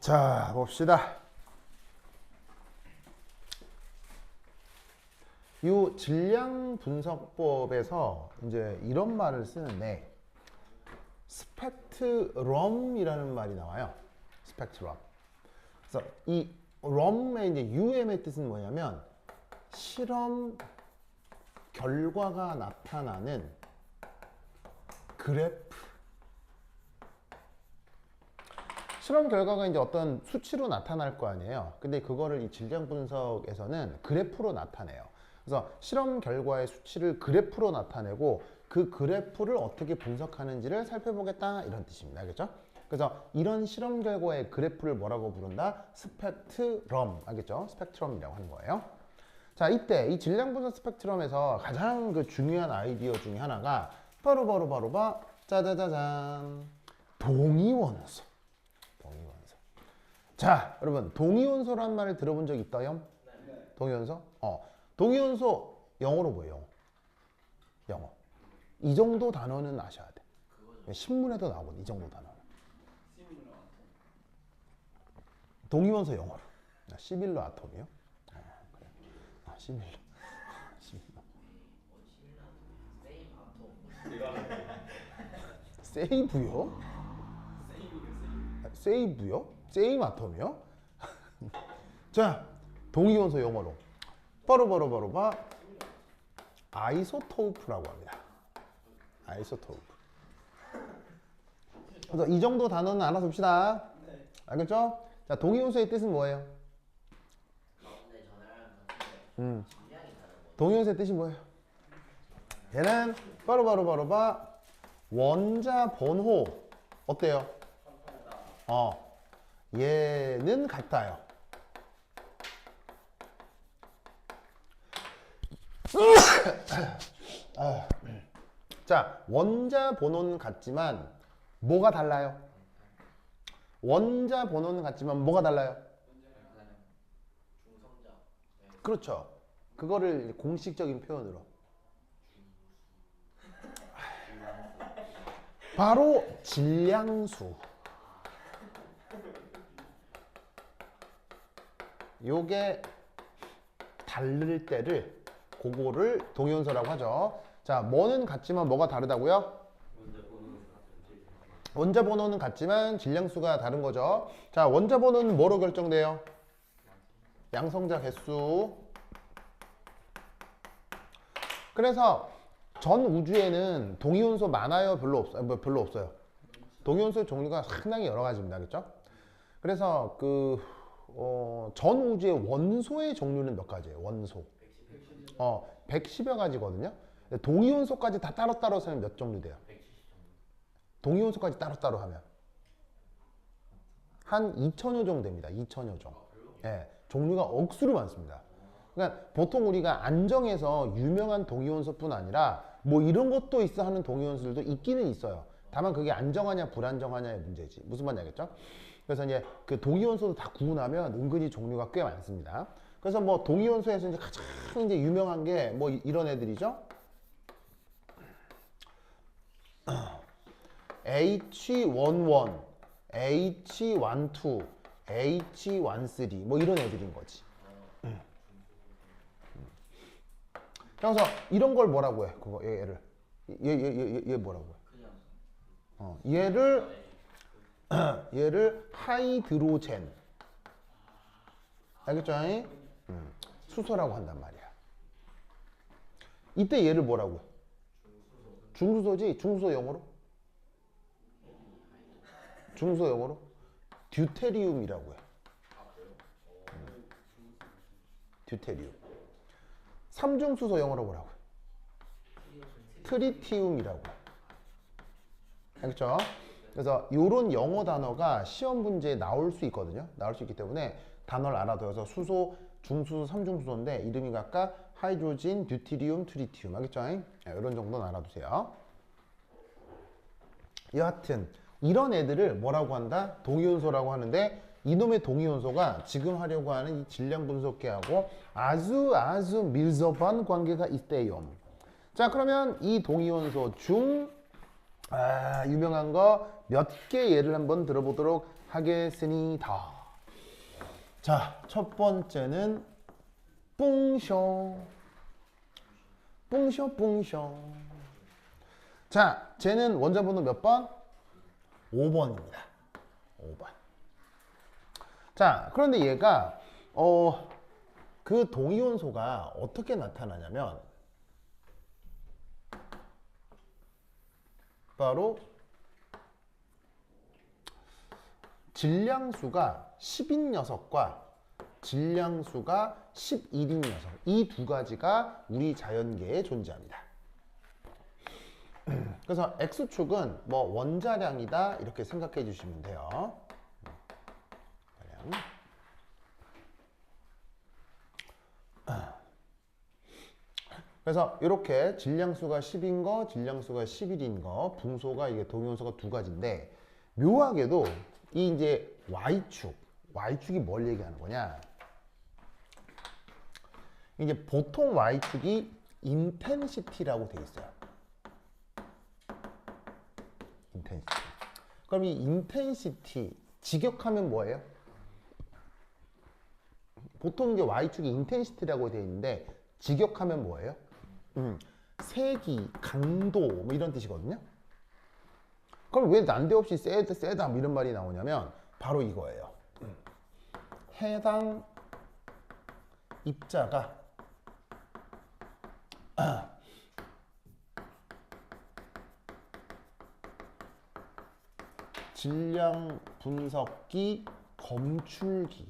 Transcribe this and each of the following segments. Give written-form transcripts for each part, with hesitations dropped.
자, 봅시다. 이 질량 분석법에서 이제 이런 말을 쓰는데 스펙트럼이라는 말이 나와요. 스펙트럼. 그래서 이 럼의 이제 UM의 뜻은 뭐냐면 실험 결과가 나타나는 그래프. 실험 결과가 이제 어떤 수치로 나타날 거 아니에요. 근데 그거를 이 질량 분석에서는 그래프로 나타내요. 그래서 실험 결과의 수치를 그래프로 나타내고 그 그래프를 어떻게 분석하는지를 살펴보겠다 이런 뜻입니다. 알겠죠? 그래서 이런 실험 결과의 그래프를 뭐라고 부른다? 스펙트럼. 알겠죠? 스펙트럼이라고 하는 거예요. 자, 이때 이 질량 분석 스펙트럼에서 가장 그 중요한 아이디어 중에 하나가 바로 짜자자잔 동위원소. 동위원소. 자, 여러분 동위원소란 말을 들어본 적 있다요? 네. 동위원소? 동위원소 영어로 뭐예요? 영어. 이 정도 단어는 아셔야 돼. 신문에도 나오거든. 이 정도 단어는. 동위원소 영어로. 시밀러 아톰이요? 그래. 시밀러. 세이브요? 세이브요? 세임 아톰이요? 자, 동위원소 영어로 바로 아이소토프라고 합니다. 아이소토프. 그래서 이 정도 단어는 알아둡시다. 알겠죠? 자, 동위원소의 뜻은 뭐예요? 동위원소의 뜻이 뭐예요? 얘는 바로 원자 번호 어때요? 얘는 같아요. 자, 원자 번호는 같지만 뭐가 달라요? 원자 번호는 같지만 뭐가 달라요? 그렇죠. 그거를 공식적인 표현으로 바로 질량수. 요게 다를 때를 그거를 동위원소라고 하죠. 자, 뭐는 같지만 뭐가 다르다고요? 원자 번호는 같지만 질량수가 다른 거죠. 자, 원자 번호는 뭐로 결정돼요? 양성자 개수. 그래서 전 우주에는 동위원소 많아요? 별로 없어요? 별로 없어요. 동위원소의 종류가 상당히 여러 가지입니다. 그렇죠? 그래서 전 우주의 원소의 종류는 몇 가지예요? 원소. 110여 가지거든요. 동위원소까지 다 따로따로 하면 몇 종류 돼요? 동위원소까지 따로따로 하면 한 2천여 종 됩니다. 2천여 종. 예, 종류가 억수로 많습니다. 그러니까 보통 우리가 안정해서 유명한 동위원소뿐 아니라 뭐 이런 것도 있어 하는 동위원소들도 있기는 있어요. 다만 그게 안정하냐 불안정하냐의 문제지. 무슨 말인지 알겠죠? 그래서 이제 그 동위원소도 다 구분하면 은근히 종류가 꽤 많습니다. 그래서 뭐 동위원소에서 이제 가장 이제 유명한 게 뭐 이런 애들이죠. H11, H12, H13 뭐 이런 애들인 거지. 그래서 이런 걸 뭐라고 해? 그거 얘를 얘 뭐라고 해? 얘를 하이드로젠. 알겠죠? 수소라고 한단 말이야. 이때 얘를 뭐라고 해? 중수소지? 중수소 영어로? 중수소 영어로? 듀테리움이라고 해. 듀테리움. 삼중수소 영어로 뭐라고 해? 트리티움이라고 해. 알겠죠? 그래서 이런 영어 단어가 시험 문제에 나올 수 있거든요. 나올 수 있기 때문에 단어를 알아둬서 수소, 중수소, 삼중수소인데 이름이 각각 하이드로진, 듀티리움, 트리티움. 알겠죠? 이런 정도는 알아두세요. 여하튼 이런 애들을 뭐라고 한다? 동위원소라고 하는데 이놈의 동위원소가 지금 하려고 하는 이 질량 분석계하고 아주 밀접한 관계가 있대요. 자, 그러면 이 동위원소 중 유명한 거 몇 개 예를 한번 들어보도록 하겠습니다. 자, 첫 번째는 뿡쇼. 뿡쇼 뿡쇼. 자, 쟤는 원자번호 몇 번? 5번입니다. 5번. 자, 그런데 얘가 그 동이온소가 어떻게 나타나냐면 바로 질량수가 10인 녀석과 질량수가 11인 녀석, 이 두 가지가 우리 자연계에 존재합니다. 그래서 X축은 뭐 원자량이다 이렇게 생각해 주시면 돼요. 그래서 이렇게 질량수가 10인 거, 질량수가 11인 거, 붕소가 이게 동위원소가 두 가지인데 묘하게도 이 이제 Y축이 뭘 얘기하는 거냐? 이제 보통 Y축이 인텐시티라고 돼 있어요. 인텐시티. 그럼 이 인텐시티 직역하면 뭐예요? 보통 이제 Y축이 인텐시티라고 돼 있는데 직역하면 뭐예요? 세기, 강도 뭐 이런 뜻이거든요. 그럼 왜 난데없이 세다 뭐 이런 말이 나오냐면 바로 이거예요. 해당 입자가 질량 분석기 검출기에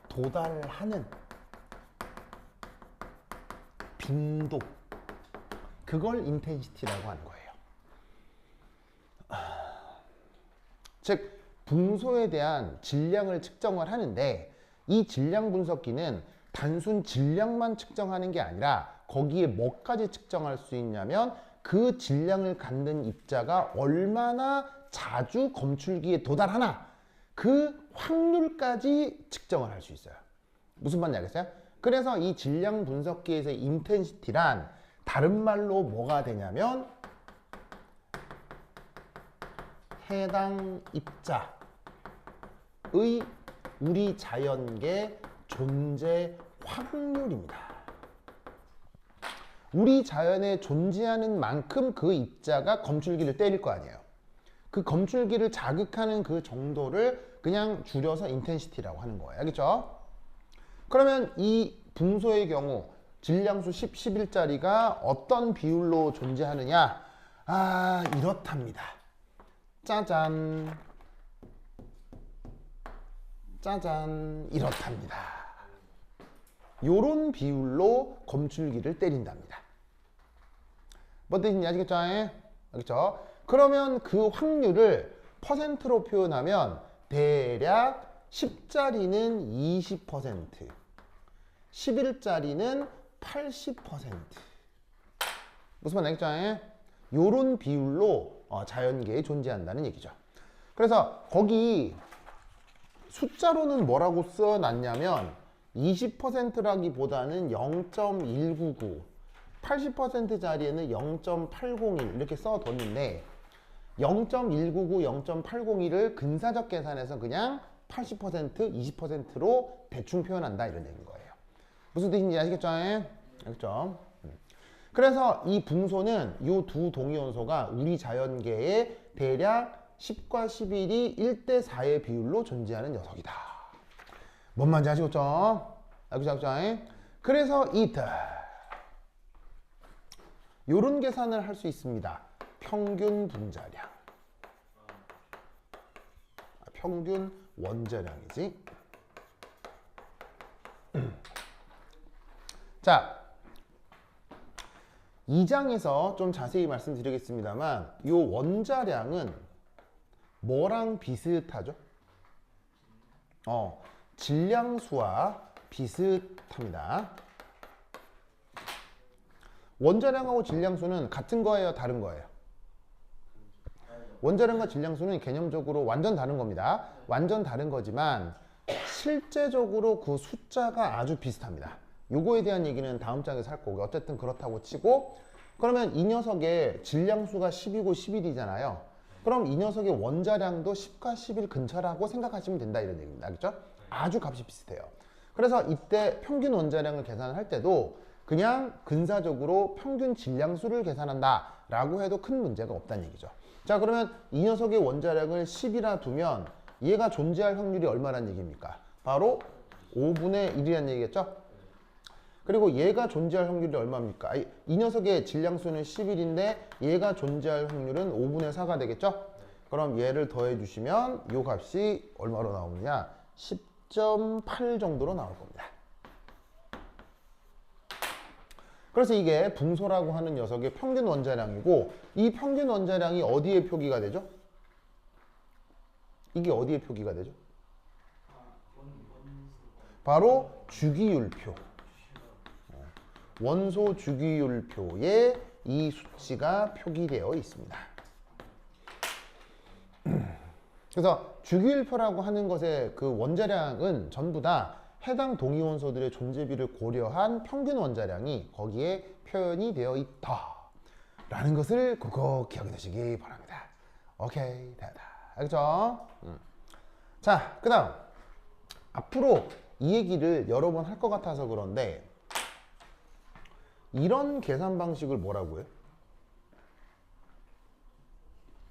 도달하는 빈도, 그걸 인텐시티라고 하는 거예요. 즉 붕소에 대한 질량을 측정을 하는데 이 질량 분석기는 단순 질량만 측정하는 게 아니라 거기에 뭐까지 측정할 수 있냐면 그 질량을 갖는 입자가 얼마나 자주 검출기에 도달하나 그 확률까지 측정을 할 수 있어요. 무슨 말인지 알겠어요? 그래서 이 질량 분석기에서의 인텐시티란 다른 말로 뭐가 되냐면 해당 입자의 우리 자연계 존재 확률입니다. 우리 자연에 존재하는 만큼 그 입자가 검출기를 때릴 거 아니에요. 그 검출기를 자극하는 그 정도를 그냥 줄여서 인텐시티라고 하는 거예요. 알겠죠? 그러면 이 붕소의 경우 질량수 10, 11짜리가 어떤 비율로 존재하느냐? 이렇답니다. 짜잔. 짜잔. 이렇답니다. 요런 비율로 검출기를 때린답니다. 뭔 뜻인지 아시겠죠? 알겠죠? 그러면 그 확률을 퍼센트로 표현하면 대략 10짜리는 20%, 11짜리는 80%. 무슨 말인지 알겠죠? 요런 비율로 자연계에 존재한다는 얘기죠. 그래서 거기 숫자로는 뭐라고 써놨냐면 20%라기보다는 0.199, 80%짜리에는 0.801 이렇게 써뒀는데 0.199, 0.801을 근사적 계산해서 그냥 80%, 20%로 대충 표현한다 이런 얘기인 거예요. 무슨 뜻인지 아시겠죠? 알겠죠? 그래서 이 붕소는 이 두 동위원소가 우리 자연계에 대략 10과 11이 1대 4의 비율로 존재하는 녀석이다. 뭔 말인지 아시겠죠? 알겠죠? 그래서 요런 계산을 할 수 있습니다. 평균 분자량. 평균 원자량이지. 자, 2장에서 좀 자세히 말씀드리겠습니다만 이 원자량은 뭐랑 비슷하죠? 질량수와 비슷합니다. 원자량하고 질량수는 같은 거예요? 다른 거예요? 원자량과 질량수는 개념적으로 완전 다른 겁니다. 완전 다른 거지만 실제적으로 그 숫자가 아주 비슷합니다. 요거에 대한 얘기는 다음 장에서 할 거고 어쨌든 그렇다고 치고 그러면 이 녀석의 질량수가 10이고 11이잖아요. 그럼 이 녀석의 원자량도 10과 11 근처라고 생각하시면 된다 이런 얘기입니다. 알겠죠? 아주 값이 비슷해요. 그래서 이때 평균 원자량을 계산할 때도 그냥 근사적으로 평균 질량수를 계산한다 라고 해도 큰 문제가 없다는 얘기죠. 자, 그러면 이 녀석의 원자량을 10이라 두면 얘가 존재할 확률이 얼마란 얘기입니까? 바로 5분의 1이라는 얘기겠죠? 그리고 얘가 존재할 확률이 얼마입니까? 이 녀석의 질량수는 11인데 얘가 존재할 확률은 5분의 4가 되겠죠? 그럼 얘를 더해 주시면 이 값이 얼마로 나오느냐? 10.8 정도로 나올 겁니다. 그래서 이게 붕소라고 하는 녀석의 평균 원자량이고 이 평균 원자량이 어디에 표기가 되죠? 이게 어디에 표기가 되죠? 바로 주기율표. 원소 주기율표에 이 수치가 표기되어 있습니다. 그래서 주기율표라고 하는 것의 그 원자량은 전부 다 해당 동위원소들의 존재비를 고려한 평균 원자량이 거기에 표현이 되어 있다 라는 것을 꼭 기억해 두시기 바랍니다. 오케이, 됐다. 알겠죠? 자, 그 다음 앞으로 이 얘기를 여러 번 할 것 같아서 그런데 이런 계산 방식을 뭐라고 해요?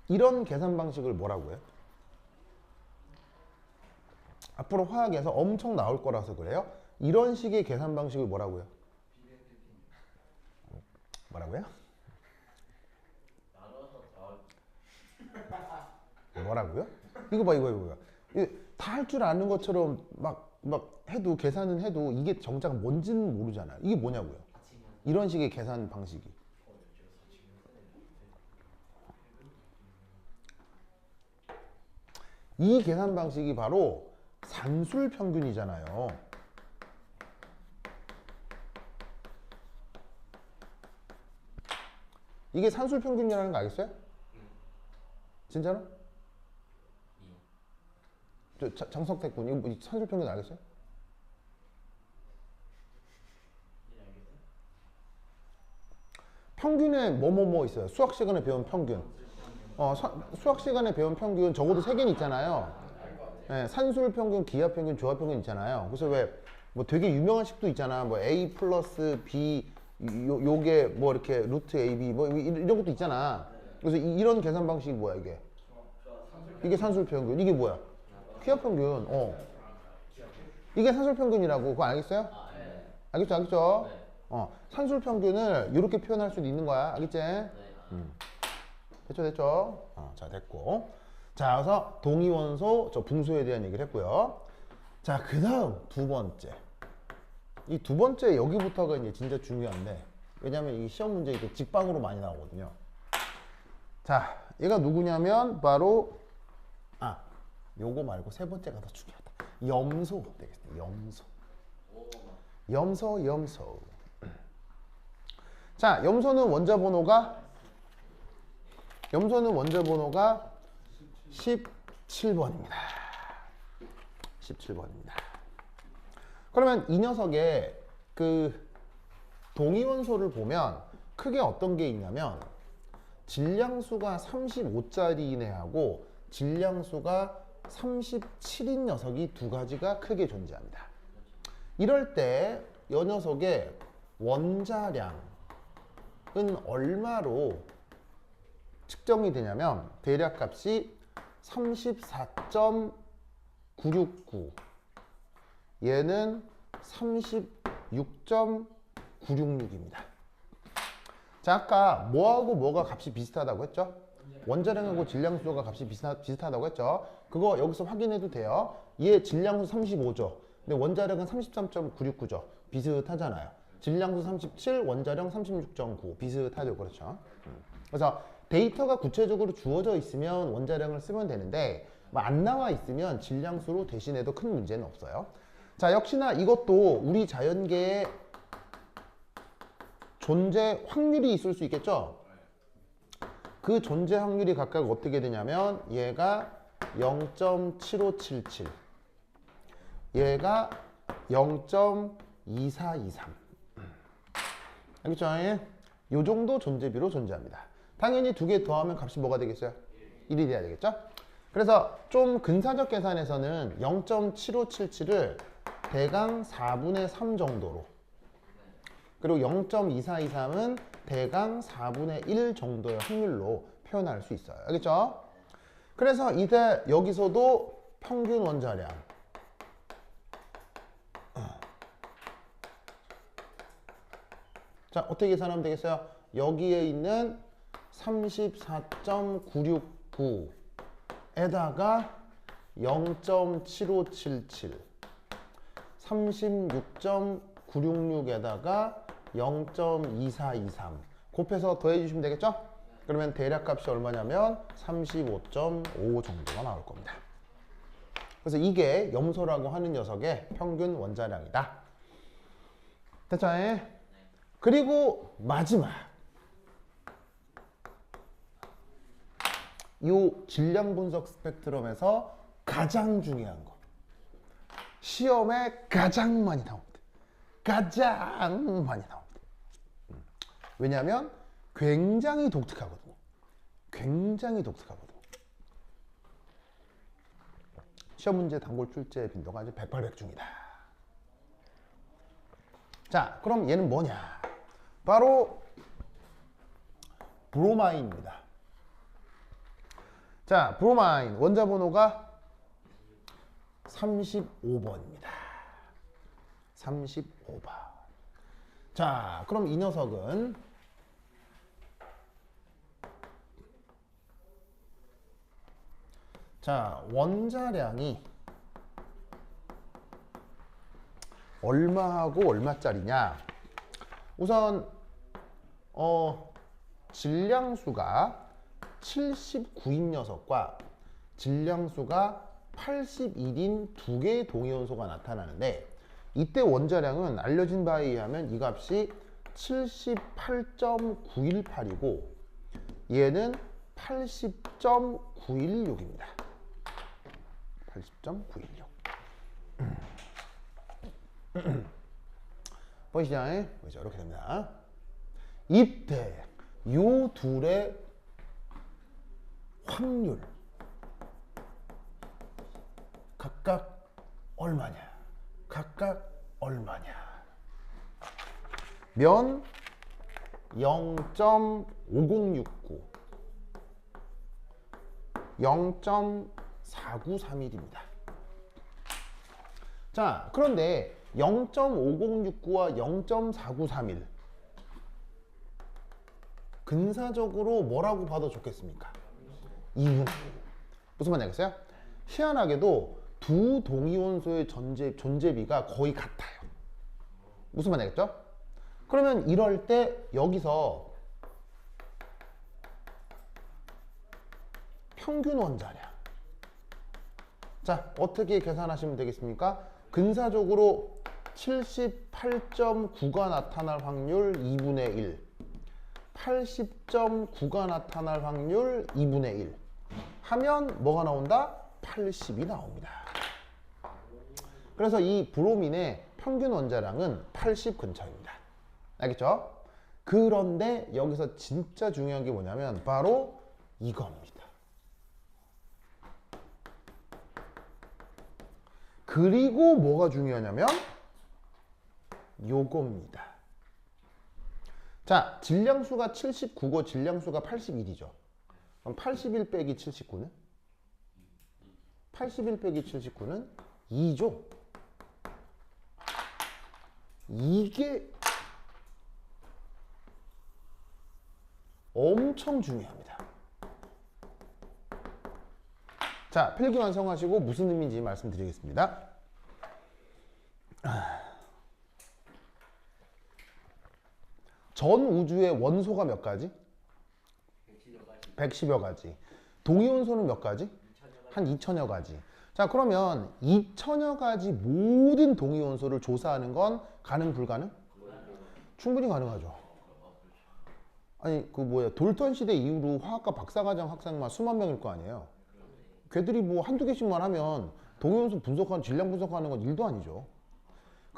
이런 계산 방식을 뭐라고 해요? 앞으로 화학에서 엄청 나올 거라서 그래요. 이런 식의 계산 방식을 뭐라고 해요? 뭐라고요? 뭐라고요? 이거 봐, 이거. 다 할 줄 아는 것처럼 막 해도 계산은 해도 이게 정작 뭔지는 모르잖아요. 이게 뭐냐고요? 이런 식의 계산 방식이. 이 계산 방식이 바로 산술 평균이잖아요. 이게 산술 평균이라는 거 알겠어요? 진짜로? 장석택 군, 이거 산술 평균 알겠어요? 평균에 뭐뭐뭐 있어요. 수학 시간에 배운 평균. 수학 시간에 배운 평균 적어도 3개는 있잖아요. 네, 산술 평균, 기하 평균, 조합 평균 있잖아요. 그래서 왜 뭐 되게 유명한 식도 있잖아. 뭐 A 플러스 B 요게 뭐 이렇게 루트 AB 뭐 이런 것도 있잖아. 그래서 이런 계산 방식이 뭐야 이게? 이게 산술 평균. 이게 뭐야? 기하 평균. 이게 산술 평균이라고. 그거 알겠어요? 알겠죠? 산술 평균을 이렇게 표현할 수도 있는 거야. 알겠지? 됐죠? 자, 됐고. 자, 그래서 동위원소, 붕소에 대한 얘기를 했고요. 자, 그 다음 두 번째. 이 두 번째 여기부터가 이제 진짜 중요한데, 왜냐면 이 시험 문제 이게 직방으로 많이 나오거든요. 자, 얘가 누구냐면 바로 요거 말고 세 번째가 더 중요하다. 염소 되겠습니다. 염소. 자, 염소는 원자 번호가 17번입니다. 17번입니다. 그러면 이 녀석의 그 동위원소를 보면 크게 어떤 게 있냐면 질량수가 35짜리인 애하고 질량수가 37인 녀석이 두 가지가 크게 존재합니다. 이럴 때 이 녀석의 원자량은 얼마로 측정이 되냐면 대략값이 34.969 얘는 36.966입니다. 자, 아까 뭐하고 뭐가 값이 비슷하다고 했죠? 원자량하고 질량수가 값이 비슷하다고 했죠? 그거 여기서 확인해도 돼요. 얘 질량수 35죠. 근데 원자량은 33.969죠. 비슷하잖아요. 질량수 37, 원자량 36.9 비슷하죠. 그렇죠? 그래서 데이터가 구체적으로 주어져 있으면 원자량을 쓰면 되는데 뭐 안 나와 있으면 질량수로 대신해도 큰 문제는 없어요. 자, 역시나 이것도 우리 자연계에 존재 확률이 있을 수 있겠죠? 그 존재 확률이 각각 어떻게 되냐면 얘가 0.7577 얘가 2423. 알겠죠? 이 정도 존재비로 존재합니다. 당연히 두 개 더하면 값이 뭐가 되겠어요? 1이 돼야 되겠죠? 그래서 좀 근사적 계산에서는 0.7577을 대강 4분의 3 정도로, 그리고 0.2423은 대강 4분의 1 정도의 확률로 표현할 수 있어요. 알겠죠? 그래서 이때 여기서도 평균 원자량, 자, 어떻게 계산하면 되겠어요? 여기에 있는 34.969에다가 0.7577, 36.966에다가 0.2423 곱해서 더해 주시면 되겠죠? 그러면 대략값이 얼마냐면 35.5 정도가 나올 겁니다. 그래서 이게 염소라고 하는 녀석의 평균 원자량이다. 됐죠? 그리고 마지막, 이 질량 분석 스펙트럼에서 가장 중요한 거, 시험에 가장 많이 나옵니다. 가장 많이 나옵니다. 왜냐하면 굉장히 독특하거든요. 굉장히 독특하거든요. 시험 문제 단골 출제 빈도가 아주 백발백중이다. 자, 그럼 얘는 뭐냐? 바로 브로마인입니다. 자, 브로마인 원자 번호가 35번입니다. 35번. 자, 그럼 이 녀석은 자, 원자량이 얼마하고 얼마짜리냐? 우선 질량수가 79인 녀석과 질량수가 81인 두 개의 동위원소가 나타나는데, 이때 원자량은 알려진 바에 의하면 이 값이 78.918이고 얘는 80.916입니다. 80.916. 보이시죠? 보이죠? 이렇게 됩니다. 이때 요 둘의 확률 각각 얼마냐? 각각 얼마냐? 면 0.5069, 0.4931입니다. 자, 그런데 0.5069와 0.4931 근사적으로 뭐라고 봐도 좋겠습니까? 2분의 1. 무슨 말인지 알겠어요? 희한하게도 두 동위원소의 존재비가 거의 같아요. 무슨 말인지 알겠죠? 그러면 이럴 때 여기서 평균 원자량, 자, 어떻게 계산하시면 되겠습니까? 근사적으로 78.9가 나타날 확률 2분의 1, 80.9가 나타날 확률 2분의 1 하면 뭐가 나온다? 80이 나옵니다. 그래서 이 브로민의 평균 원자량은 80 근처입니다. 알겠죠? 그런데 여기서 진짜 중요한 게 뭐냐면 바로 이겁니다. 그리고 뭐가 중요하냐면 요겁니다. 자, 질량수가 79고 질량수가 81이죠. 그럼 81 빼기 79는? 81 빼기 79는 2죠. 이게 엄청 중요합니다. 자, 필기 완성하시고 무슨 의미인지 말씀드리겠습니다. 전 우주의 원소가 몇 가지? 110여 가지. 동위원소는 몇 가지? 한 2000여 가지. 자, 그러면 2000여 가지 모든 동위원소를 조사하는 건 가능, 불가능? 충분히 가능하죠. 아니, 그 뭐야, 돌턴 시대 이후로 화학과 박사과정 학생만 수만 명일 거 아니에요. 걔들이 뭐 한두 개씩만 하면 동위원소 분석하는, 질량 분석하는 건 일도 아니죠.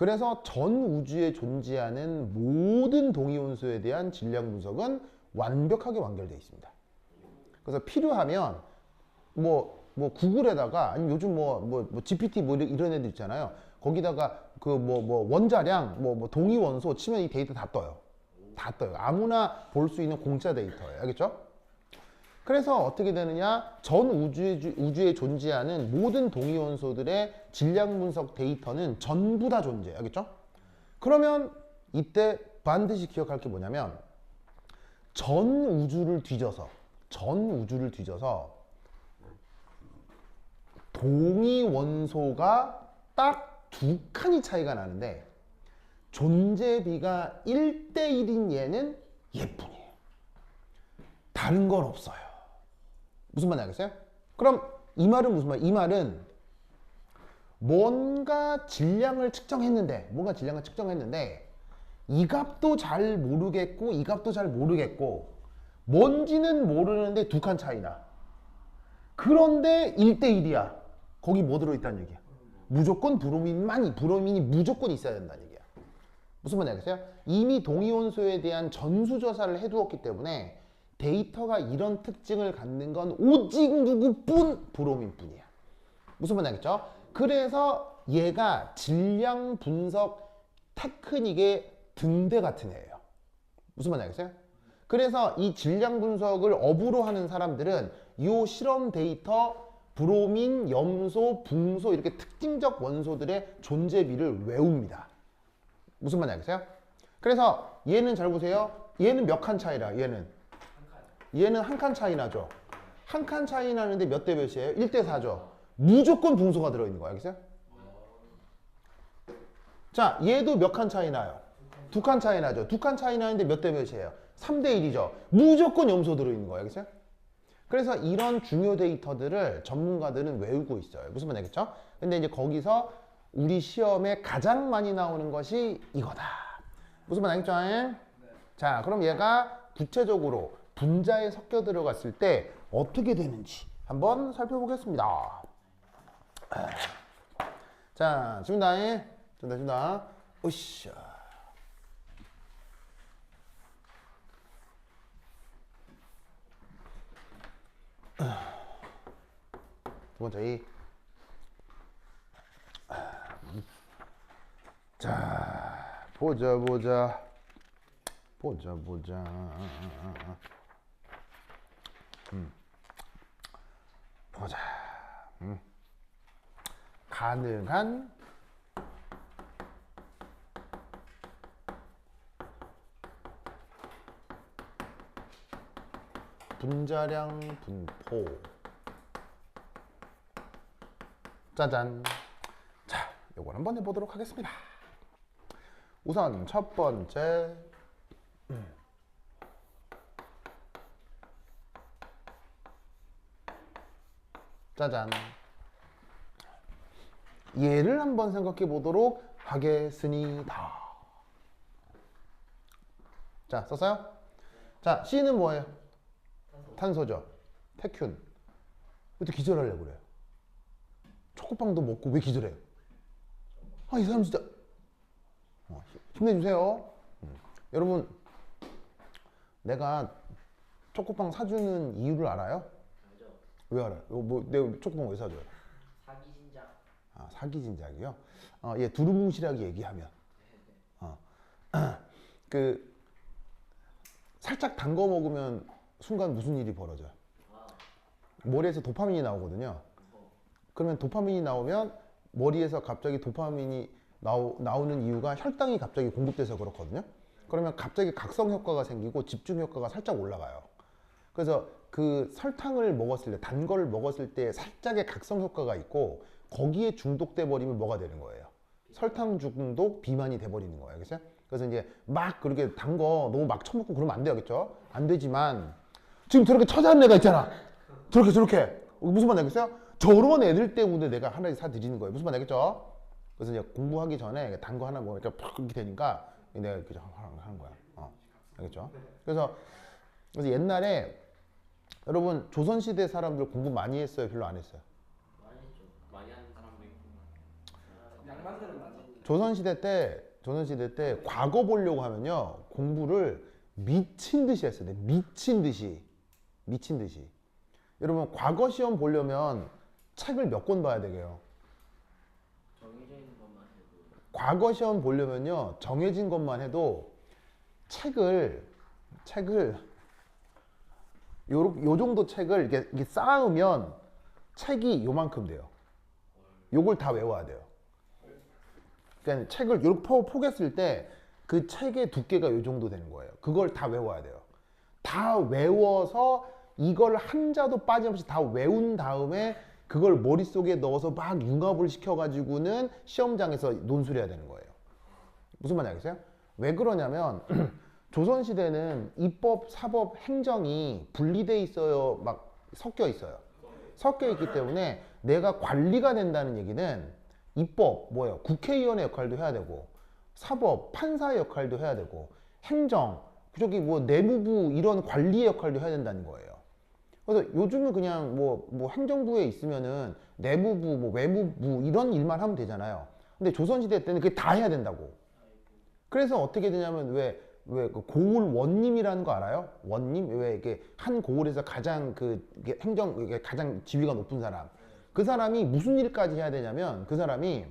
그래서 전 우주에 존재하는 모든 동위원소에 대한 질량 분석은 완벽하게 완결되어 있습니다. 그래서 필요하면 구글에다가 아니면 요즘 GPT 이런 애들 있잖아요. 거기다가 원자량 동위 원소 치면 이 데이터 다 떠요. 다 떠요. 아무나 볼 수 있는 공짜 데이터예요. 알겠죠? 그래서 어떻게 되느냐? 전 우주에 존재하는 모든 동위 원소들의 질량 분석 데이터는 전부 다 존재해요. 알겠죠? 그러면 이때 반드시 기억할 게 뭐냐면 전 우주를 뒤져서 동위 원소가 딱 두 칸이 차이가 나는데 존재비가 1대1인 얘는 얘뿐이에요. 다른 건 없어요. 무슨 말인지 알겠어요? 그럼 이 말은 무슨 말이에요? 이 말은 뭔가 질량을 측정했는데 이 값도 잘 모르겠고 이 값도 잘 모르겠고 뭔지는 모르는데 두 칸 차이나. 그런데 1대1이야. 거기 뭐 들어있다는 얘기야? 무조건 브로민이 무조건 있어야 된다는 얘기야. 무슨 말인지 알겠어요? 이미 동위원소에 대한 전수조사를 해두었기 때문에 데이터가 이런 특징을 갖는 건 오직 누구뿐? 브로민뿐이야. 무슨 말인지 알겠죠? 그래서 얘가 질량 분석 테크닉의 등대 같은 애예요. 무슨 말인지 알겠어요? 그래서 이 질량 분석을 업으로 하는 사람들은 이 실험 데이터 브로민, 염소, 붕소 이렇게 특징적 원소들의 존재비를 외웁니다. 무슨 말인지 알겠어요? 그래서 얘는 잘 보세요. 얘는 몇 칸 차이라? 얘는 한 칸 차이 나죠. 한 칸 차이 나는데 몇 대 몇이에요? 1대 4죠. 무조건 붕소가 들어있는 거야. 알겠어요? 자, 얘도 몇 칸 차이 나요? 두 칸 차이 나죠. 두 칸 차이 나는데 몇 대 몇이에요? 3대 1이죠. 무조건 염소 들어있는 거예요. 알겠어요? 그래서 이런 중요 데이터들을 전문가들은 외우고 있어요. 무슨 말인지 알겠죠? 근데 이제 거기서 우리 시험에 가장 많이 나오는 것이 이거다. 무슨 말인지 알겠죠? 자, 그럼 얘가 구체적으로 분자에 섞여 들어갔을 때 어떻게 되는지 한번 살펴보겠습니다. 자, 준다. 으쌰. 두 번째 자, 보자. 보자. 가능한 분자량 분포. 짜잔. 자, 요걸 한번 해보도록 하겠습니다. 우선 첫 번째 짜잔. 얘를 한번 생각해 보도록 하겠습니다. 자, 썼어요? 자, C는 뭐예요? 탄소죠. 태균. 왜 또 기절하려고 그래요? 초코빵도 먹고 왜 기절해요? 아, 이 사람 진짜 힘내주세요. 여러분, 내가 초코빵 사주는 이유를 알아요? 알죠. 왜 알아요? 내가 초코빵 왜 사줘요? 사기 진작. 아, 사기 진작이요? 얘 두루뭉실하게 얘기하면 그 살짝 담거 먹으면 순간 무슨 일이 벌어져요? 머리에서 도파민이 나오거든요. 그러면 도파민이 나오면 머리에서 갑자기 도파민이 나오는 이유가 혈당이 갑자기 공급돼서 그렇거든요. 그러면 갑자기 각성 효과가 생기고 집중 효과가 살짝 올라가요. 그래서 그 설탕을 먹었을 때, 단 거를 먹었을 때 살짝의 각성 효과가 있고 거기에 중독돼 버리면 뭐가 되는 거예요? 설탕 중독 비만이 돼 버리는 거예요. 알겠어요? 그래서 이제 막 그렇게 단 거 너무 막 처먹고 그러면 안 되겠죠? 안 되지만 지금 저렇게 처자는 애가 있잖아. 저렇게 무슨 말 알겠어요? 저런 애들 때문에 내가 하나씩 사드리는 거예요. 무슨 말 알겠죠? 그래서 이제 공부하기 전에 단 거 하나 먹으니까 팍 이렇게 되니까 내가 이렇게 하는 거야. 알겠죠? 그래서 옛날에 여러분 조선시대 사람들 공부 많이 했어요? 별로 안 했어요? 많이 했죠. 많이 하는 사람도 있고. 양반들은 많이 조선시대 때 과거 보려고 하면요 공부를 미친 듯이 했어요. 네, 미친 듯이. 여러분 과거 시험 보려면 책을 몇 권 봐야 되게요? 정해져 있는 것만 해도 과거 시험 보려면요 정해진 것만 해도 책을 요 정도 책을 이렇게 쌓으면 책이 요만큼 돼요. 요걸 다 외워야 돼요. 그러니까 책을 이렇게 포개했을 때 그 책의 두께가 요 정도 되는 거예요. 그걸 다 외워야 돼요. 다 외워서 이걸 한자도 빠짐없이 다 외운 다음에 그걸 머릿속에 넣어서 막 융합을 시켜가지고는 시험장에서 논술해야 되는 거예요. 무슨 말인지 알겠어요? 왜 그러냐면 조선시대는 입법, 사법, 행정이 분리돼 있어요. 막 섞여 있어요. 섞여 있기 때문에 내가 관리가 된다는 얘기는 입법, 뭐예요? 국회의원의 역할도 해야 되고 사법, 판사의 역할도 해야 되고 행정, 저기 뭐 내무부 이런 관리의 역할도 해야 된다는 거예요. 그래서 요즘은 그냥 뭐 행정부에 있으면은 내무부, 뭐 외무부 이런 일만 하면 되잖아요. 근데 조선시대 때는 그게 다 해야 된다고. 그래서 어떻게 되냐면 그 고을 원님이라는 거 알아요? 원님? 왜 이게 한 고을에서 가장 이게 이게 가장 지위가 높은 사람. 그 사람이 무슨 일까지 해야 되냐면 그 사람이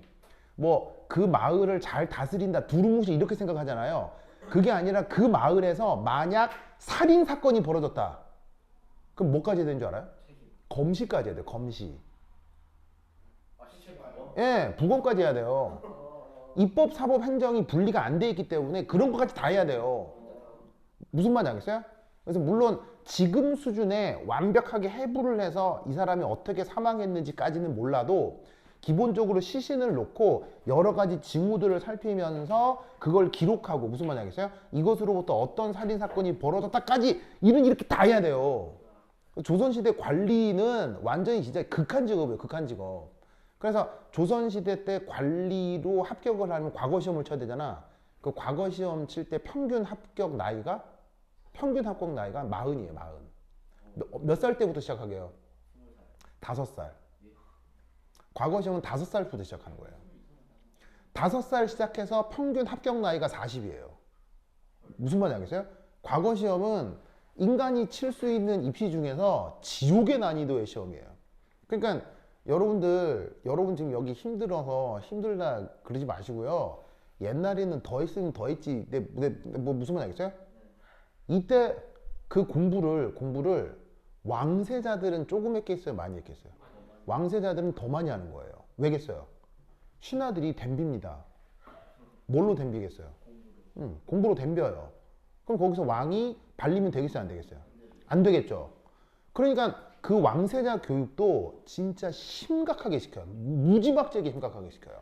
뭐 그 마을을 잘 다스린다 두루뭉실 이렇게 생각하잖아요. 그게 아니라 그 마을에서 만약 살인 사건이 벌어졌다. 그럼 뭐까지 해야 되는 줄 알아요? 검시까지 해야 돼요. 검시. 예, 부검까지 해야 돼요. 입법, 사법, 행정이 분리가 안 돼 있기 때문에 그런 것까지 다 해야 돼요. 무슨 말인지 알겠어요? 그래서 물론 지금 수준에 완벽하게 해부를 해서 이 사람이 어떻게 사망했는지까지는 몰라도 기본적으로 시신을 놓고 여러 가지 징후들을 살피면서 그걸 기록하고 무슨 말인지 알겠어요? 이것으로부터 어떤 살인사건이 벌어졌다까지 일은 이렇게 다 해야 돼요. 조선시대 관리는 완전히 진짜 극한 직업이에요. 극한 직업. 그래서 조선시대 때 관리로 합격을 하면 과거시험을 쳐야 되잖아. 그 과거시험 칠 때 평균 합격 나이가 마흔이에요. 마흔. 몇 살 때부터 시작하게요? 5살. 과거시험은 5살부터 시작하는 거예요. 5살 시작해서 평균 합격 나이가 40이에요. 무슨 말인지 알겠어요? 과거시험은 인간이 칠 수 있는 입시 중에서 지옥의 난이도의 시험이에요. 그러니까 여러분 지금 여기 힘들다 그러지 마시고요. 옛날에는 더 했으면 더 했지. 뭐 무슨 말인지 알겠어요? 이때 그 공부를 왕세자들은 조금 했겠어요? 많이 했겠어요? 왕세자들은 더 많이 하는 거예요. 왜겠어요? 신하들이 덤빕니다. 뭘로 덤비겠어요? 공부로 덤벼요. 그럼 거기서 왕이 발리면 되겠어요? 안 되겠어요? 안 되겠죠. 그러니까 그 왕세자 교육도 진짜 심각하게 시켜요. 무지막지하게 심각하게 시켜요.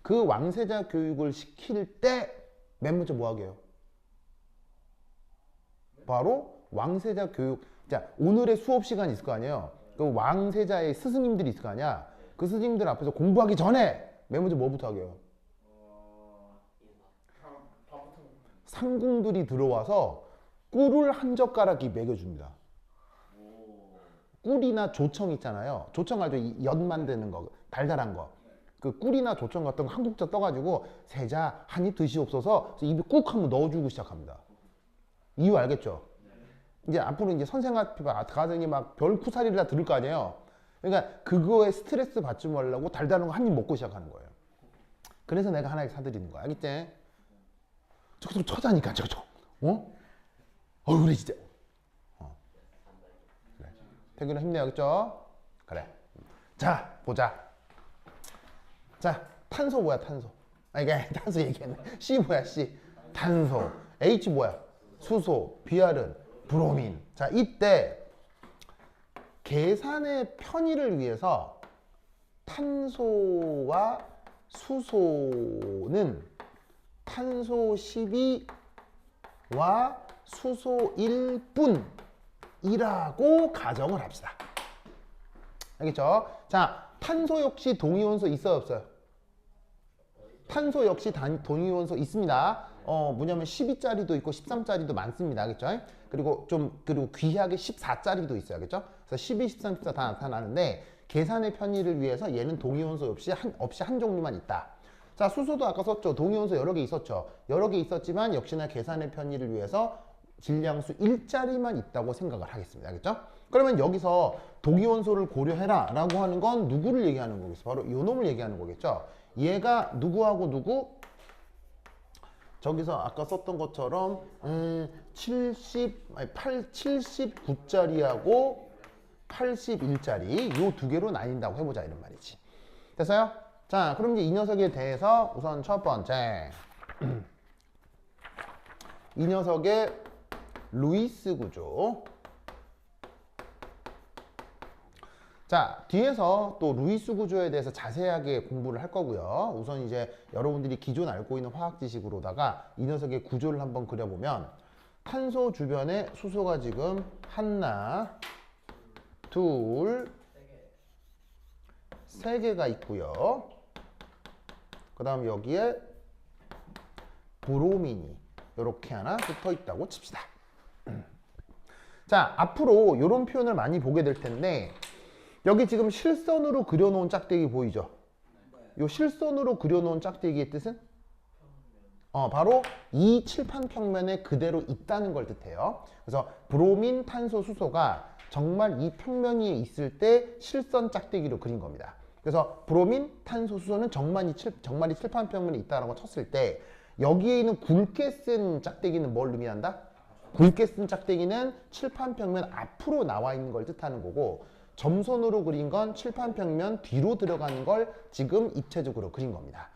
그 왕세자 교육을 시킬 때 맨 먼저 뭐 하게요? 바로 왕세자 교육. 자, 오늘의 수업 시간이 있을 거 아니에요? 그 왕세자의 스승님들이 있을 거 아니야? 그 스승님들 앞에서 공부하기 전에 맨 먼저 뭐부터 하게요? 상궁들이 들어와서 꿀을 한 젓가락이 먹여줍니다. 꿀이나 조청 있잖아요. 조청 알죠? 엿 만드는 거, 달달한 거. 그 꿀이나 조청 같은 거 한 국자 떠가지고 세자 한 입 드시옵소서 입에 꾹 한번 넣어주고 시작합니다. 이유 알겠죠? 이제 앞으로 이제 선생 앞에 가서 막 별쿠사리를 다 들을 거 아니에요. 그러니까 그거에 스트레스 받지 말라고 달달한 거 한 입 먹고 시작하는 거예요. 그래서 내가 하나씩 사드리는 거야. 알겠지? 저거 처자니까 저거. 그래 진짜. 그래. 태균아 힘내야겠죠? 그래. 자 보자. 자 탄소 뭐야 탄소? 이게 탄소 얘기했네. C 뭐야 C? 탄소. H 뭐야? 수소. Br은 브로민. 자 이때 계산의 편의를 위해서 탄소와 수소는 탄소 12와 수소 1뿐이라고 가정을 합시다. 알겠죠? 자, 탄소 역시 동위원소 있어요, 없어요? 탄소 역시 동위원소 있습니다. 뭐냐면 12짜리도 있고 13짜리도 많습니다. 알겠죠? 그리고 귀하게 14짜리도 있어요. 알겠죠? 그래서 12, 13, 14 다 나타나는데 계산의 편의를 위해서 얘는 동위원소 없이 한 종류만 있다. 자, 자, 수소도 아까 썼죠. 동위원소 여러 개 있었죠. 여러 개 있었지만 역시나 계산의 편의를 위해서 질량수 1자리만 있다고 생각을 하겠습니다. 알겠죠? 그러면 여기서 동위원소를 고려해라 라고 하는 건 누구를 얘기하는 거겠어? 바로 요 놈을 얘기하는 거겠죠. 얘가 누구하고 누구? 저기서 아까 썼던 것처럼 79짜리하고 81짜리 요 두 개로 나뉜다고 해보자 이런 말이지. 됐어요? 자, 그럼 이제 이 녀석에 대해서 우선 첫 번째 이 녀석의 루이스 구조. 자, 뒤에서 또 루이스 구조에 대해서 자세하게 공부를 할 거고요. 우선 이제 여러분들이 기존 알고 있는 화학 지식으로다가 이 녀석의 구조를 한번 그려보면 탄소 주변에 수소가 지금 하나, 둘, 세 개가 있고요. 그 다음 여기에 브로민이 이렇게 하나 붙어 있다고 칩시다. 자, 앞으로 이런 표현을 많이 보게 될 텐데 여기 지금 실선으로 그려놓은 짝대기 보이죠? 이 실선으로 그려놓은 짝대기의 뜻은? 바로 이 칠판 평면에 그대로 있다는 걸 뜻해요. 그래서 브로민, 탄소, 수소가 정말 이 평면 위에 있을 때 실선 짝대기로 그린 겁니다. 그래서 브로민, 탄소, 수소는 정말 이 칠판 평면에 있다라고 쳤을 때 여기에 있는 굵게 쓴 짝대기는 뭘 의미한다? 굵게 쓴 짝대기는 칠판 평면 앞으로 나와 있는 걸 뜻하는 거고 점선으로 그린 건 칠판 평면 뒤로 들어가는 걸 지금 입체적으로 그린 겁니다.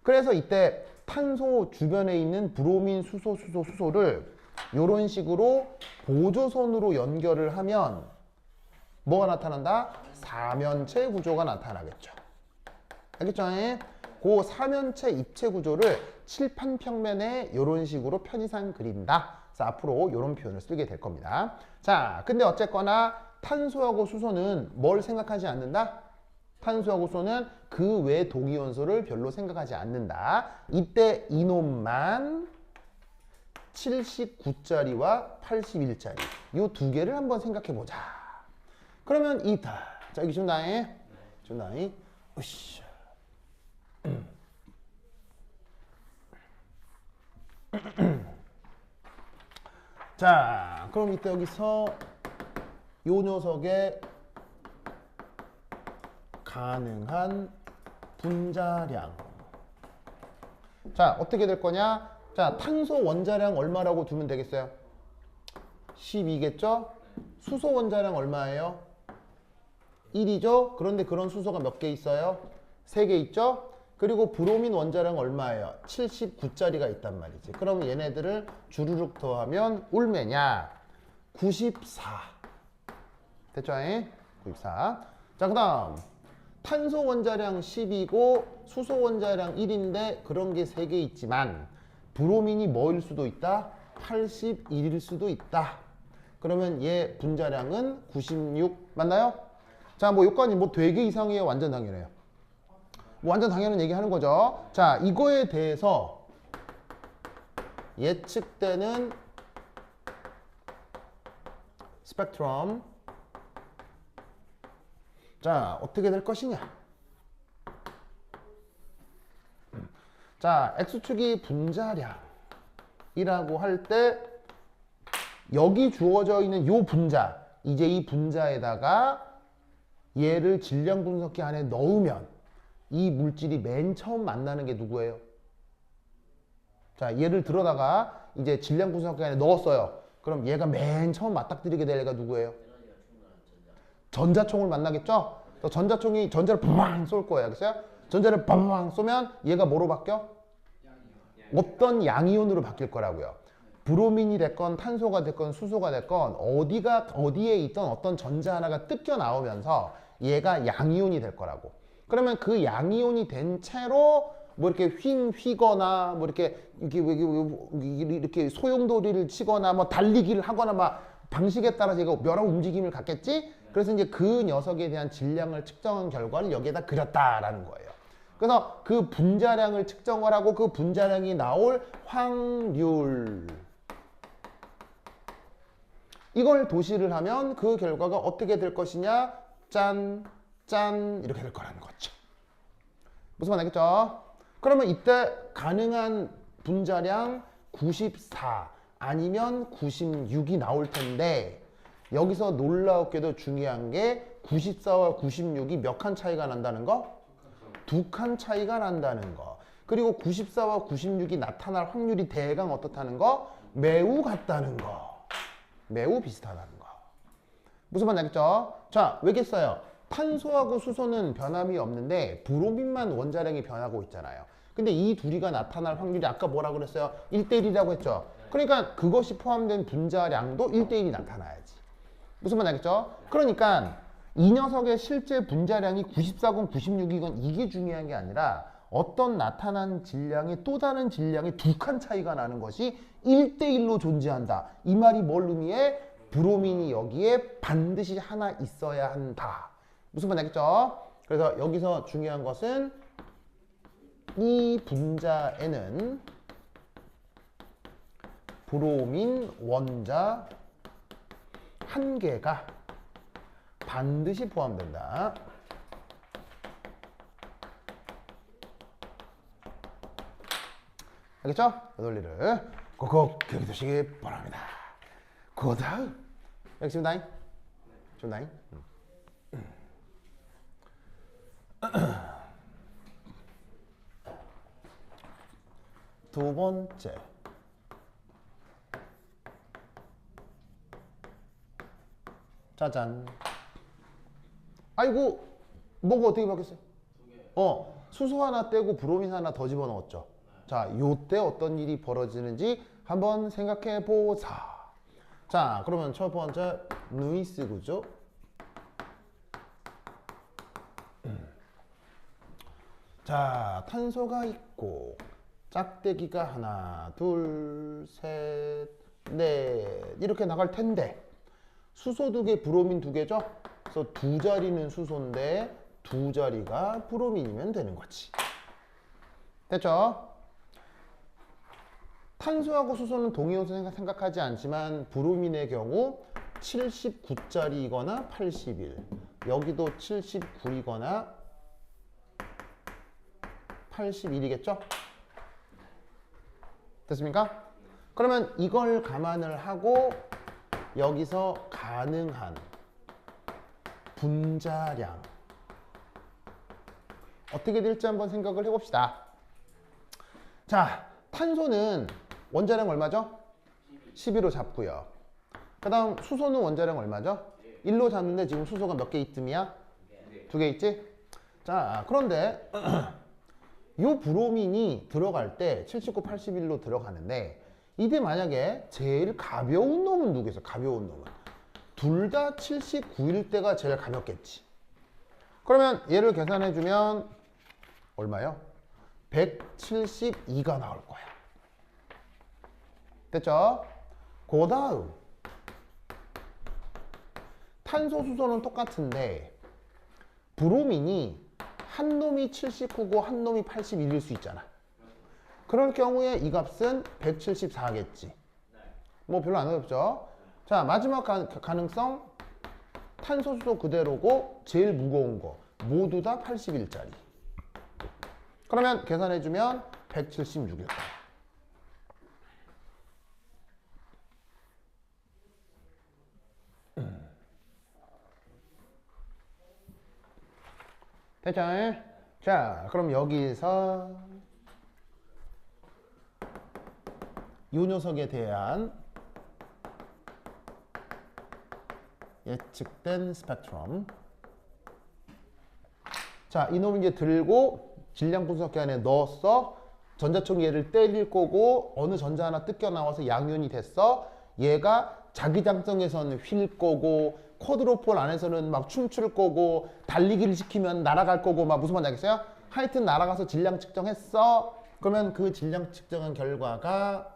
그래서 이때 탄소 주변에 있는 브로민, 수소를 이런 식으로 보조선으로 연결을 하면 뭐가 나타난다? 사면체 구조가 나타나겠죠. 알겠죠? 그 사면체 입체 구조를 칠판 평면에 이런 식으로 편의상 그린다. 그래서 앞으로 이런 표현을 쓰게 될 겁니다. 자, 근데 어쨌거나 탄소하고 수소는 뭘 생각하지 않는다? 탄소하고 수소는 그 외 동위원소를 별로 생각하지 않는다. 이때 이놈만 79짜리와 81짜리 이 두 개를 한번 생각해 보자. 그러면 자, 여기 준다잉. 으쌰. 자, 그럼 이때 여기서 요 녀석의 가능한 분자량. 자, 어떻게 될 거냐? 자, 탄소 원자량 얼마라고 두면 되겠어요? 12겠죠? 수소 원자량 얼마예요? 1이죠? 그런데 그런 수소가 몇 개 있어요? 3개 있죠? 그리고 브로민 원자량 얼마예요? 79짜리가 있단 말이지. 그럼 얘네들을 주르륵 더하면 얼마냐? 94. 됐죠? 94. 자, 그 다음 탄소 원자량 10이고 수소 원자량 1인데 그런 게 3개 있지만 브로민이 뭐일 수도 있다? 81일 수도 있다. 그러면 얘 분자량은 96 맞나요? 자, 뭐 여기까지 뭐 되게 이상해요? 완전 당연해요? 뭐 완전 당연한 얘기 하는 거죠. 자, 이거에 대해서 예측되는 스펙트럼. 자, 어떻게 될 것이냐? 자, X축이 분자량이라고 할 때 여기 주어져 있는 요 분자, 이제 이 분자에다가 얘를 질량 분석기 안에 넣으면 이 물질이 맨 처음 만나는 게 누구예요? 자, 얘를 들어다가 이제 질량 분석기 안에 넣었어요. 그럼 얘가 맨 처음 맞닥뜨리게 될 애가 누구예요? 전자총을 만나겠죠? 그래서 전자총이 전자를 팡 쏠 거예요. 알겠어요? 전자를 팡 쏘면 얘가 뭐로 바뀌어? 어떤 양이온으로 바뀔 거라고요. 브로민이 됐건 탄소가 됐건 수소가 됐건 어디에 있던 어떤 전자 하나가 뜯겨 나오면서 얘가 양이온이 될 거라고. 그러면 그 양이온이 된 채로 뭐 이렇게 휘거나 뭐 이렇게 소용돌이를 치거나 뭐 달리기를 하거나 막 방식에 따라서 얘가 여러 움직임을 갖겠지. 그래서 이제 그 녀석에 대한 질량을 측정한 결과를 여기에다 그렸다라는 거예요. 그래서 그 분자량을 측정을 하고 그 분자량이 나올 확률, 이걸 도시를 하면 그 결과가 어떻게 될 것이냐? 짠, 짠 이렇게 될 거라는 거죠. 무슨 말 알겠죠? 그러면 이때 가능한 분자량 94 아니면 96이 나올 텐데 여기서 놀라웠게도 중요한 게 94와 96이 몇 칸 차이가 난다는 거? 2칸 차이가 난다는 거. 그리고 94와 96이 나타날 확률이 대강 어떻다는 거? 매우 같다는 거. 매우 비슷하다는 거. 무슨 말인지 알겠죠? 자, 왜겠어요? 탄소하고 수소는 변함이 없는데 브로민만 원자량이 변하고 있잖아요. 근데 이 둘이가 나타날 확률이 아까 뭐라고 그랬어요? 1대1이라고 했죠? 그러니까 그것이 포함된 분자량도 1대1이 나타나야지. 무슨 말인지 알겠죠? 그러니까 이 녀석의 실제 분자량이 94건 96이건 이게 중요한 게 아니라 어떤 나타난 질량이 또 다른 질량의 2칸 차이가 나는 것이 1대1로 존재한다. 이 말이 뭘 의미해? 브로민이 여기에 반드시 하나 있어야 한다. 무슨 말인지 알겠죠? 그래서 여기서 중요한 것은 이 분자에는 브로민 원자 한 개가 반드시 포함된다. 알겠죠? 이 논리를 꼭꼭 기억해 두시기 바랍니다. 그 다음 여기 지금 나인? 지금 나인? 두 번째 짜잔. 아이고 뭐가 어떻게 바뀌었어요? 수소 하나 떼고 브로민 하나 더 집어넣었죠. 자, 요때 어떤 일이 벌어지는지 한번 생각해 보자. 자, 그러면 첫 번째 루이스 구조. 자, 탄소가 있고 짝대기가 하나, 둘, 셋, 넷 이렇게 나갈 텐데 수소 2개, 브로민 2개죠? 그래서 두 자리는 수소인데 두 자리가 브로민이면 되는 거지. 됐죠? 탄소하고 수소는 동위원소 생각하지 않지만 브로민의 경우 79짜리이거나 81 여기도 79이거나 81이겠죠? 됐습니까? 그러면 이걸 감안을 하고 여기서 가능한 분자량 어떻게 될지 한번 생각을 해봅시다. 자, 탄소는 원자량 얼마죠? 12로 잡고요. 그 다음 수소는 원자량 얼마죠? 1로 잡는데 지금 수소가 몇 개 있음이야? 2개 있지? 자, 그런데 요 브로민이 들어갈 때 79, 81로 들어가는데 이때 만약에 제일 가벼운 놈은 누구겠어? 가벼운 놈은 둘 다 79일 때가 제일 가볍겠지. 그러면 얘를 계산해주면 얼마요? 172가 나올 거야. 됐죠? 그 다음 탄소, 수소는 똑같은데 브로민이 한 놈이 79고 한 놈이 81일 수 있잖아. 그럴 경우에 이 값은 174겠지. 뭐 별로 안 어렵죠? 자, 마지막 가능성 탄소, 수소 그대로고 제일 무거운 거 모두 다 81짜리. 그러면 계산해주면 176일 거야. 됐죠? 자, 그럼 여기서 이 녀석에 대한 예측된 스펙트럼. 자, 이놈을 이제 들고 질량 분석기 안에 넣었어. 전자총 얘를 때릴 거고 어느 전자 하나 뜯겨 나와서 양면이 됐어. 얘가 자기장성에서는 휠 거고 쿼드로폴 안에서는 막 춤출 거고 달리기를 시키면 날아갈 거고 막 무슨 말인지 알겠어요? 하여튼 날아가서 질량 측정했어. 그러면 그 질량 측정한 결과가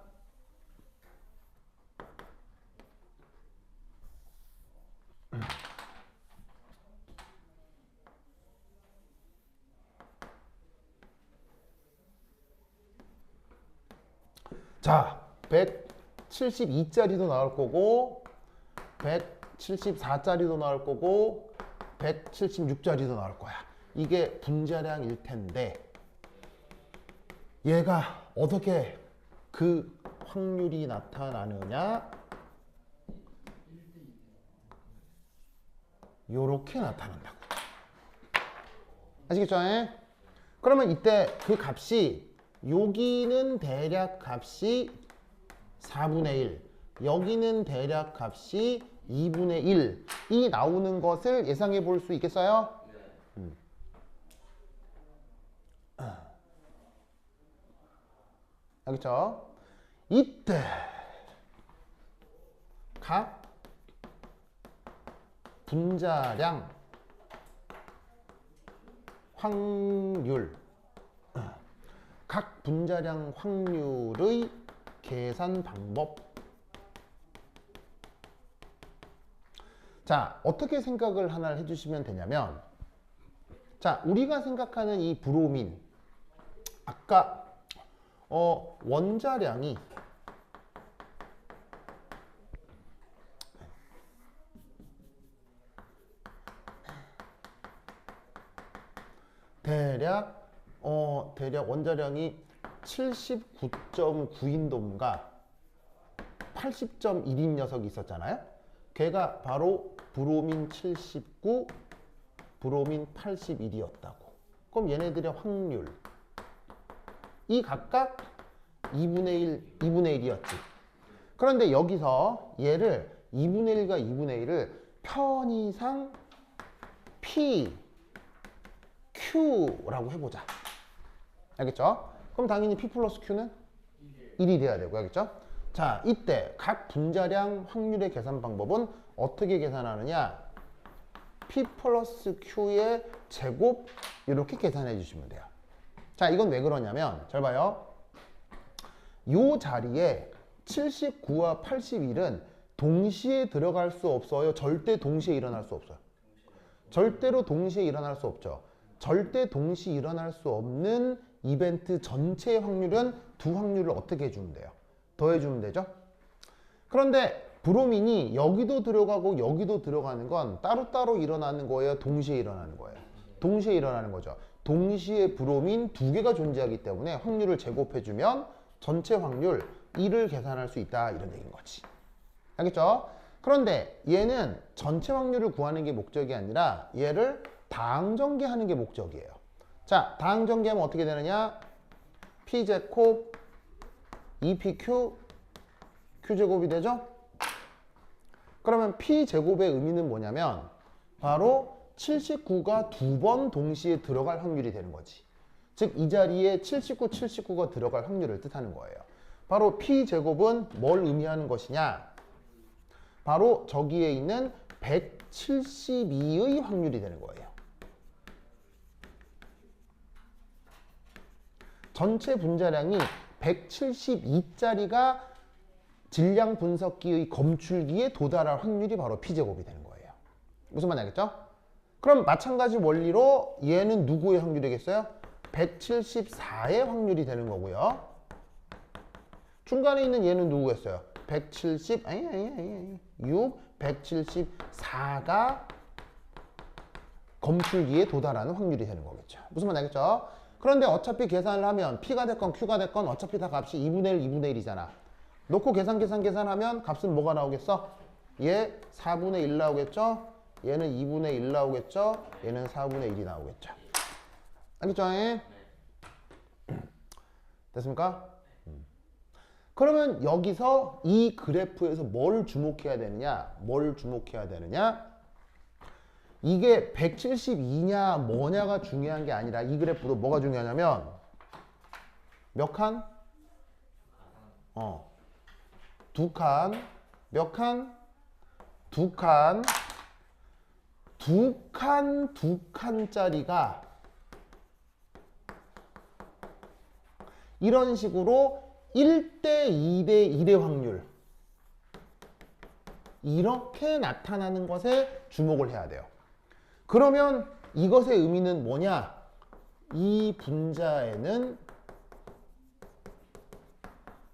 자, 172짜리도 나올 거고 174짜리도 나올 거고 176짜리도 나올 거야. 이게 분자량일 텐데 얘가 어떻게 그 확률이 나타나느냐? 요렇게 나타난다고. 아시겠죠? 예? 그러면 이때 그 값이 여기는 대략 값이 4분의 1, 여기는 대략 값이 2분의 1이 나오는 것을 예상해 볼 수 있겠어요? 알겠죠? 이때 각 분자량 확률, 각 분자량 확률의 계산 방법. 자, 어떻게 생각을 하나 해주시면 되냐면, 자, 우리가 생각하는 이 브로민, 아까 원자량이 대략 원자량이 79.9인동가 80.1인 녀석이 있었잖아요. 걔가 바로 브로민 79, 브로민 81이었다고. 그럼 얘네들의 확률 이 각각 2분의 1, 2분의 1이었지. 그런데 여기서 얘를 2분의 1과 2분의 1을 편의상 P, Q라고 해보자. 알겠죠? 그럼 당연히 P 플러스 Q는 1이 돼야 되고, 알겠죠? 자, 이때 각 분자량 확률의 계산 방법은 어떻게 계산하느냐? P 플러스 Q의 제곱 이렇게 계산해 주시면 돼요. 자, 이건 왜 그러냐면 잘 봐요. 요 자리에 79와 81은 동시에 들어갈 수 없어요. 절대 동시에 일어날 수 없어요. 절대로 동시에 일어날 수 없죠. 절대 동시에 일어날 수 없는 이벤트 전체의 확률은 두 확률을 어떻게 해주면 돼요? 더해주면 되죠? 그런데 브로민이 여기도 들어가고 여기도 들어가는 건 따로따로 일어나는 거예요? 동시에 일어나는 거예요? 동시에 일어나는 거죠. 동시에 브로민 두 개가 존재하기 때문에 확률을 제곱해주면 전체 확률 1을 계산할 수 있다, 이런 얘기인 거지. 알겠죠? 그런데 얘는 전체 확률을 구하는 게 목적이 아니라 얘를 다항전개하는 게 목적이에요. 자, 다항전개하면 어떻게 되느냐? P제곱 2PQ Q제곱이 되죠? 그러면 P제곱의 의미는 뭐냐면 바로 79가 두 번 동시에 들어갈 확률이 되는 거지. 즉 이 자리에 79, 79가 들어갈 확률을 뜻하는 거예요. 바로 P제곱은 뭘 의미하는 것이냐? 바로 저기에 있는 172의 확률이 되는 거예요. 전체 분자량이 172짜리가 질량 분석기의 검출기에 도달할 확률이 바로 P제곱이 되는 거예요. 무슨 말인지 알겠죠? 그럼 마찬가지 원리로 얘는 누구의 확률이겠어요? 174의 확률이 되는 거고요. 중간에 있는 얘는 누구겠어요? 6, 174가 검출기에 도달하는 확률이 되는 거겠죠. 무슨 말인지 알겠죠? 그런데 어차피 계산을 하면 P가 됐건 Q가 됐건 어차피 다 값이 2분의 1, 2분의 1이잖아. 놓고 계산하면 값은 뭐가 나오겠어? 얘 4분의 1 나오겠죠? 얘는 2분의 1 나오겠죠? 얘는 4분의 1이 나오겠죠. 알겠죠? 됐습니까? 그러면 여기서 이 그래프에서 뭘 주목해야 되느냐? 이게 172냐 뭐냐가 중요한 게 아니라 이 그래프도 뭐가 중요하냐면 몇 칸? 두 칸. 몇 칸? 두 칸. 두 칸짜리가 이런 식으로 1대 2대 1의 확률 이렇게 나타나는 것에 주목을 해야 돼요. 그러면 이것의 의미는 뭐냐? 이 분자에는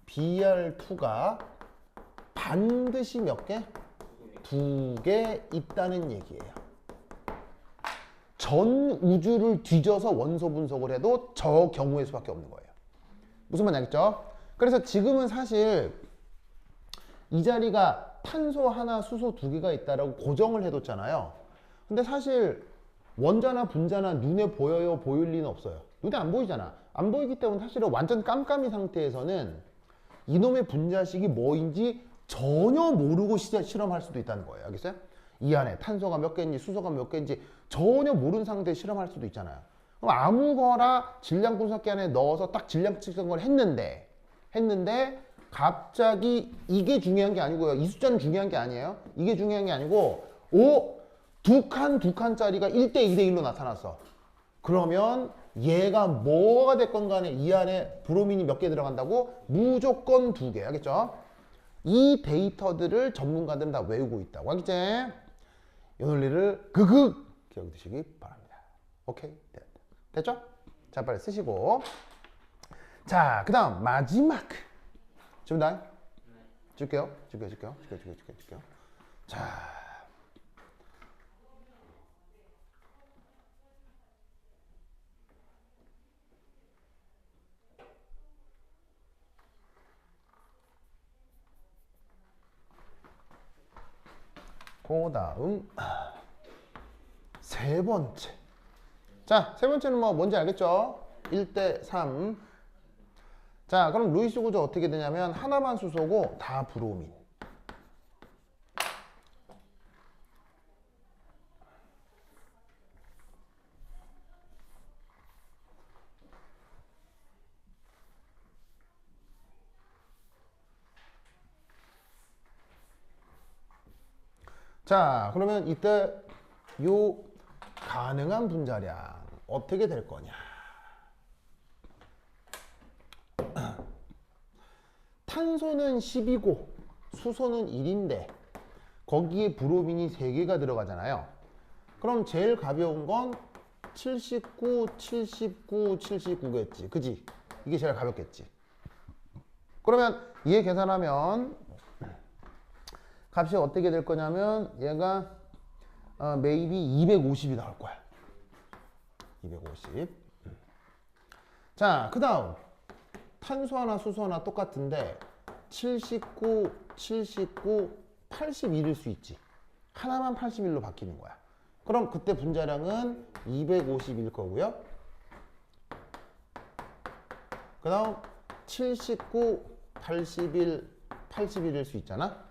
BR2가 반드시 몇 개? 2개 있다는 얘기예요. 전 우주를 뒤져서 원소 분석을 해도 저 경우의 수밖에 없는 거예요. 무슨 말인지 알겠죠? 그래서 지금은 사실 이 자리가 탄소 하나, 수소 두 개가 있다라고 고정을 해뒀잖아요. 근데 사실 원자나 분자나 눈에 보여요? 보일 리는 없어요. 눈에 안 보이잖아. 안 보이기 때문에 사실은 완전 깜깜이 상태에서는 이놈의 분자식이 뭐인지 전혀 모르고 실험할 수도 있다는 거예요. 알겠어요? 이 안에 탄소가 몇 개인지 수소가 몇 개인지 전혀 모르는 상태에 실험할 수도 있잖아요. 그럼 아무거나 질량 분석기 안에 넣어서 딱 질량 측정을 했는데 갑자기 이게 중요한 게 아니고요. 이 숫자는 중요한 게 아니에요. 이게 중요한 게 아니고 두 칸짜리가 1대 2대 1로 나타났어. 그러면 얘가 뭐가 됐건 간에 이 안에 브로민이 몇 개 들어간다고? 무조건 2개. 알겠죠? 이 데이터들을 전문가들은 다 외우고 있다고. 알겠지? 이 논리를 극극 기억해 두시기 바랍니다. 오케이? 됐죠? 자, 빨리 쓰시고. 자, 그 다음 마지막. 준비다? 줄게요. 자. 그 다음 세 번째. 자, 세 번째는 뭐 뭔지 알겠죠? 1대 3. 자, 그럼 루이스 구조 어떻게 되냐면 하나만 수소고 다 브로민. 자, 그러면 이때 요 가능한 분자량 어떻게 될 거냐? 탄소는 10이고 수소는 1인데 거기에 브로민이 3개가 들어가잖아요. 그럼 제일 가벼운 건 79, 79, 79겠지. 그지? 이게 제일 가볍겠지. 그러면 얘 계산하면 값이 어떻게 될 거냐면 얘가 maybe 250이 나올 거야. 250. 자, 그 다음 탄소 하나 수소 하나 똑같은데 79, 79, 81일 수 있지. 하나만 81로 바뀌는 거야. 그럼 그때 분자량은 250일 거고요. 그 다음 79, 81, 81일 수 있잖아.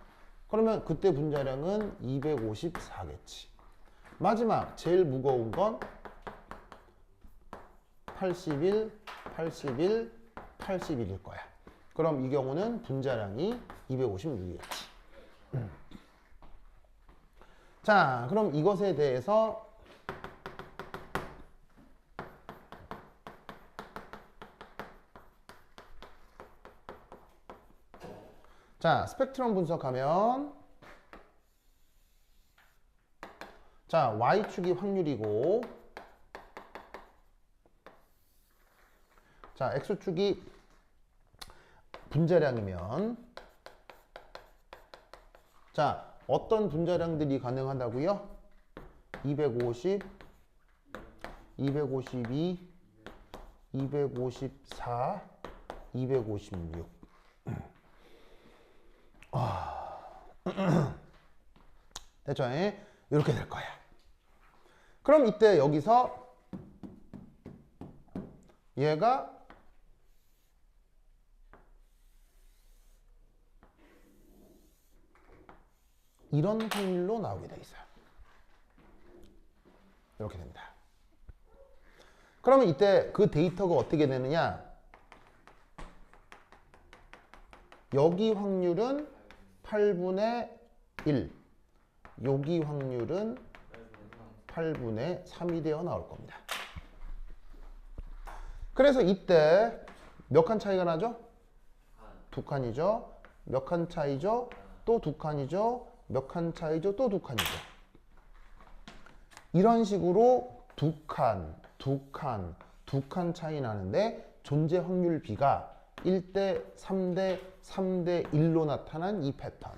그러면 그때 분자량은 254겠지. 마지막 제일 무거운 건 81, 81, 81일 거야. 그럼 이 경우는 분자량이 256이겠지. 자, 그럼 이것에 대해서 자, 스펙트럼 분석하면 자, Y축이 확률이고 자, X축이 분자량이면 자, 어떤 분자량들이 가능하다고요? 250, 252, 254, 256 됐죠? 이렇게 될 거야. 그럼 이때 여기서 얘가 이런 확률로 나오게 돼 있어요. 이렇게 됩니다. 그러면 이때 그 데이터가 어떻게 되느냐? 여기 확률은 8분의 1, 여기 확률은 8분의 3이 되어 나올 겁니다. 그래서 이때 몇 칸 차이가 나죠? 2칸이죠. 몇 칸 차이죠? 또 2칸이죠. 몇 칸 차이죠? 또 2칸이죠. 이런 식으로 2칸, 2칸, 2칸 차이 나는데 존재 확률 B가 1대 3대 3대 1로 나타난 이 패턴.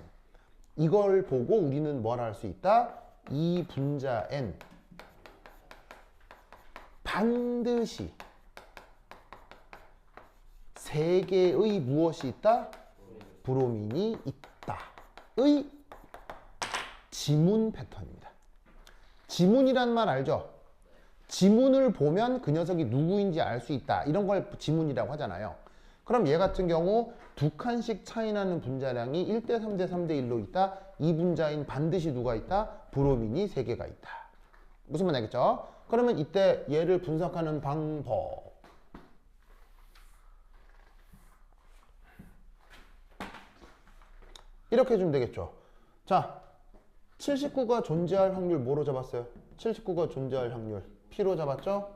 이걸 보고 우리는 뭘 할 수 있다? 이 분자 N 반드시 3개의 무엇이 있다? 브로민이 있다의 지문 패턴입니다. 지문이란 말 알죠? 지문을 보면 그 녀석이 누구인지 알 수 있다. 이런 걸 지문이라고 하잖아요. 그럼 얘 같은 경우 2칸씩 차이 나는 분자량이 1대 3대 3대 1로 있다. 이 분자인 반드시 누가 있다? 브로민이 3개가 있다. 무슨 말 알겠죠? 그러면 이때 얘를 분석하는 방법. 이렇게 해주면 되겠죠. 자, 79가 존재할 확률 뭐로 잡았어요? 79가 존재할 확률 P로 잡았죠?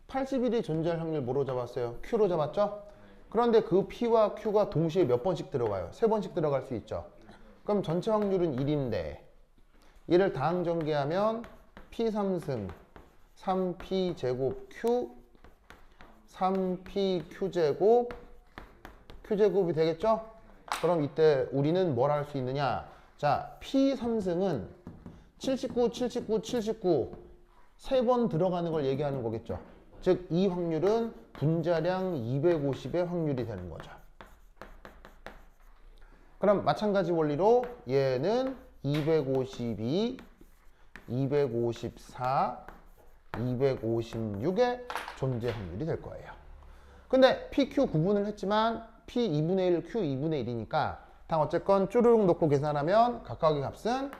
81이 존재할 확률 뭐로 잡았어요? Q로 잡았죠? 그런데 그 P와 Q가 동시에 몇 번씩 들어가요? 3번씩 들어갈 수 있죠. 그럼 전체 확률은 1인데 얘를 다항전개하면 P 3승 3P 제곱 Q 3P Q 제곱 Q 제곱이 되겠죠? 그럼 이때 우리는 뭘 할 수 있느냐? 자, P 3승은 79, 79, 79 3번 들어가는 걸 얘기하는 거겠죠. 즉, 이 확률은 분자량 250의 확률이 되는 거죠. 그럼 마찬가지 원리로 얘는 252, 254, 256의 존재 확률이 될 거예요. 근데 PQ 구분을 했지만 P 2분의 1, Q 2분의 1이니까 다 어쨌건 쭈르륵 놓고 계산하면 각각의 값은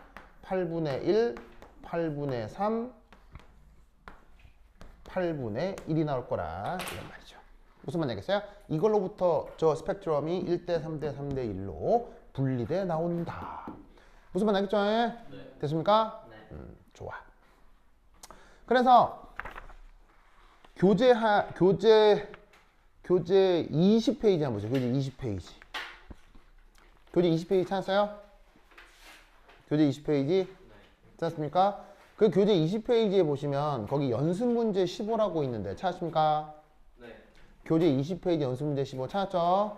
8분의 1, 8분의 3, 8분의 1이 나올 거라 이런 말이죠. 무슨 말이겠어요? 이걸로부터 저 스펙트럼이 1대 3대 3대 1로 분리돼 나온다. 무슨 말 알겠죠? 네. 됐습니까? 네. 좋아. 그래서 교재 20페이지 한번 보세요. 교재 20페이지. 교재 20페이지 찾았어요? 교재 20페이지? 네. 찾았습니까? 그 교재 20페이지에 보시면 거기 연습 문제 15라고 있는데 찾았습니까? 네. 교재 20페이지 연습 문제 15 찾았죠?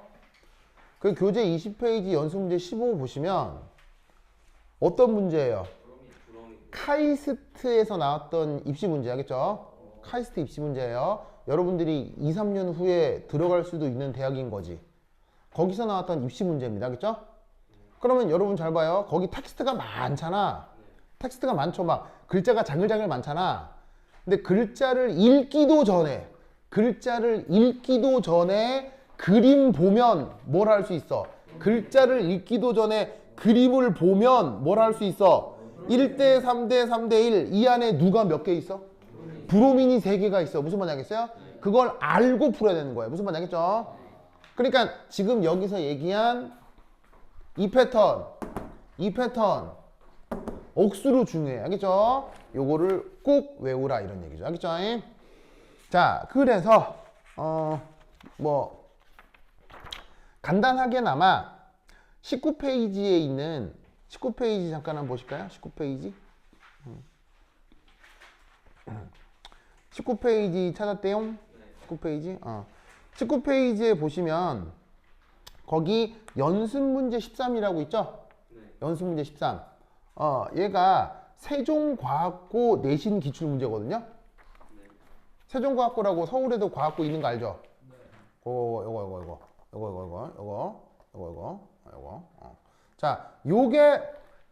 그 교재 20페이지 연습 문제 15 보시면 어떤 문제예요? 브로민. 카이스트에서 나왔던 입시 문제 알겠죠? 카이스트 입시 문제예요. 여러분들이 2, 3년 후에 들어갈 수도 있는 대학인 거지. 거기서 나왔던 입시 문제입니다. 알겠죠? 그러면 여러분 잘 봐요. 거기 텍스트가 많잖아. 텍스트가 많죠. 막 글자가 자글자글 많잖아. 근데 글자를 읽기도 전에 그림 보면 뭘 할 수 있어? 글자를 읽기도 전에 그림을 보면 뭘 할 수 있어? 1대 3대 3대 1 이 안에 누가 몇 개 있어? 브로민이 3개가 있어. 무슨 말인지 알겠어요? 그걸 알고 풀어야 되는 거예요. 무슨 말인지 알겠죠? 그러니까 지금 여기서 얘기한 이 패턴 억수로 중요해. 알겠죠? 요거를 꼭 외우라 이런 얘기죠. 알겠죠? 자, 그래서 뭐 간단하게나마 19페이지에 있는 19페이지 잠깐 한번 보실까요? 19페이지 19페이지 찾았대요? 19페이지? 19페이지에 보시면 거기 연습 문제 13이라고 있죠? 네. 연습 문제 13. 얘가 세종과학고 내신 기출 문제거든요. 네. 세종과학고라고 서울에도 과학고 있는 거 알죠? 네. 요거. 자, 요게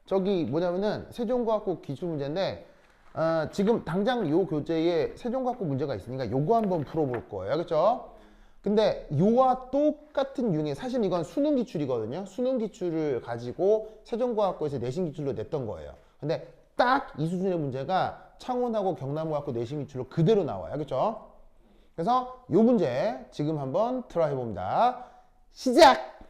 저기 뭐냐면은 세종과학고 기출 문제인데 지금 당장 요 교재에 세종과학고 문제가 있으니까 요거 한번 풀어볼 거예요. 알겠죠? 근데 요와 똑같은 유형의 사실 이건 수능 기출이거든요. 수능 기출을 가지고 세종과학고에서 내신 기출로 냈던 거예요. 근데 딱 이 수준의 문제가 창원하고 경남과학고 내신 기출로 그대로 나와요. 알겠죠? 그래서 요 문제 지금 한번 트라이 해봅니다. 시작!